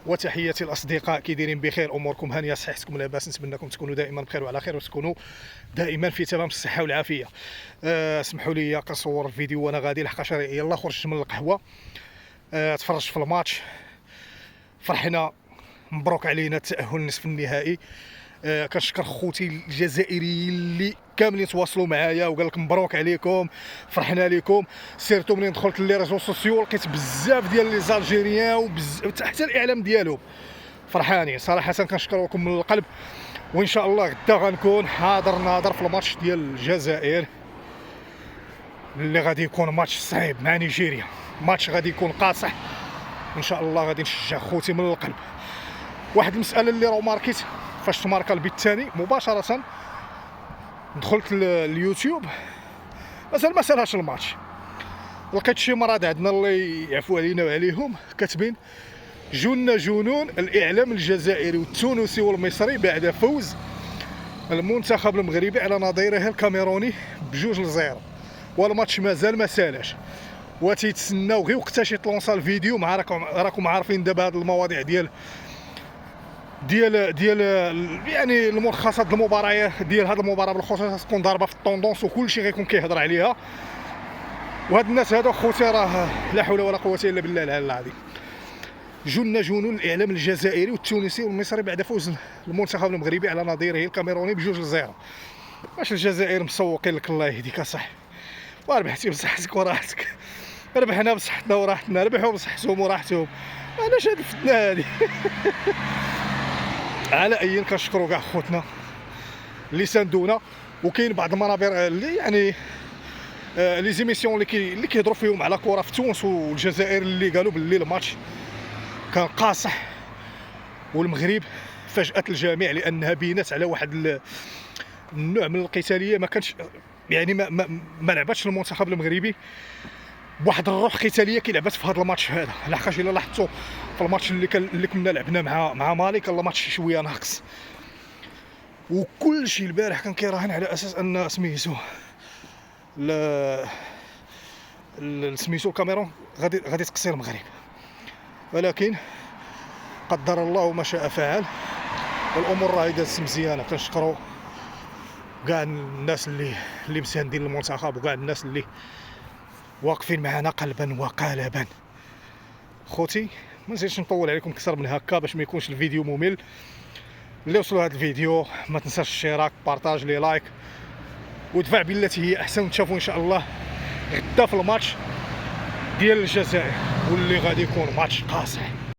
وتحياتي الاصدقاء، كي دايرين بخير؟ اموركم هانيه؟ صحتكم لاباس؟ نتمنىكم تكونوا دائما بخير وعلى خير، وتكونوا دائما في تمام الصحه والعافيه. اسمحوا لي كنصور الفيديو وانا غادي، لحقاش يلاه خرجت من القهوه. تفرجت في الماتش، فرحنا، مبروك علينا التاهل لنصف النهائي. كنشكر خوتي الجزائريين اللي كاملين تواصلوا معايا وقال لك مبروك عليكم، فرحنا لكم. سيرتو منين دخلت لي ريزو سوسيو لقيت بزاف ديال لي زالجيريان حتى الاعلام ديالهم فرحانين صراحه. كنشكركم من القلب، وان شاء الله غدا غنكون حاضر ناظر في الماتش ديال الجزائر اللي غادي يكون ماتش صعيب مع نيجيريا. ماتش غادي يكون قاصح، ان شاء الله غادي نشجع خوتي من القلب. واحد المساله اللي راه ماركيت فاش تماركا البيت الثاني مباشره، دخلت اليوتيوب مازال ما سالهاش الماتش، لقيت شي مراد عندنا الله يعفو علينا وعليهم كاتبين جن جنون الاعلام الجزائري والتونسي والمصري بعد فوز المنتخب المغربي على نظيره الكاميروني ب2-0، والماتش مازال ما سالاش، وتيتسناو غير وقتاش يطلونسا الفيديو. مع راكم عارفين دابا هاد المواضيع ديال يعني الملخصات المباريات ديال هاد المباراه بالخصوص تكون ضاربه في الطوندونس وكلشي غيكون كيهضر عليها. وهاد الناس هادو خوتي راه لا حول ولا قوه الا بالله العلي العظيم. جن جنون الاعلام الجزائري والتونسي والمصري بعد فوز المنتخب المغربي على نظيره الكاميروني ب2-0. واش الجزائر مسوقين لك؟ الله يهديك اصاحبي، وربحتي بصحتك وراحتك، ربحنا بصحتنا وراحتنا، ربحوا بصحتهم وراحتهم، علاش هاد الفتنه هادي؟ على اي كنشكروا كاع خوتنا اللي ساندونا. وكاين بعض المنابر اللي يعني لي زيميسيون اللي كيهضروا فيهم على كره في تونس والجزائر، اللي قالوا باللي الماتش كان قاصح والمغرب فاجأت الجميع لانها بينات على واحد النوع من القتاليه ما كانش، يعني ما لعبتش المنتخب المغربي بواحد الروح قتاليه كي لعبت في هذا الماتش هذا. لحقاش الا لاحظتوا في الماتش اللي كنا لعبنا مع مالي كان الماتش شويه ناقص، وكل شيء البارح كان كيراهن على اساس ان سميتو سميتو الكاميرون غادي تقصير المغرب، ولكن قدر الله ما شاء فعل، والامور راهي دازت مزيانه. كنشكروا كاع الناس اللي مساندين المنتخب، وكاع الناس اللي واقفين معنا قلبا وقالبا. خوتي ما نزيدش نطول عليكم اكثر من هكا باش ما يكونش الفيديو ممل. اللي وصلوا هذا الفيديو ما تنساش الاشتراك، بارطاج، لي لايك، ودفع بالتي هي احسن. نشوفوا ان شاء الله غدا في الماتش ديال الجزائر واللي غادي يكون ماتش قاصح.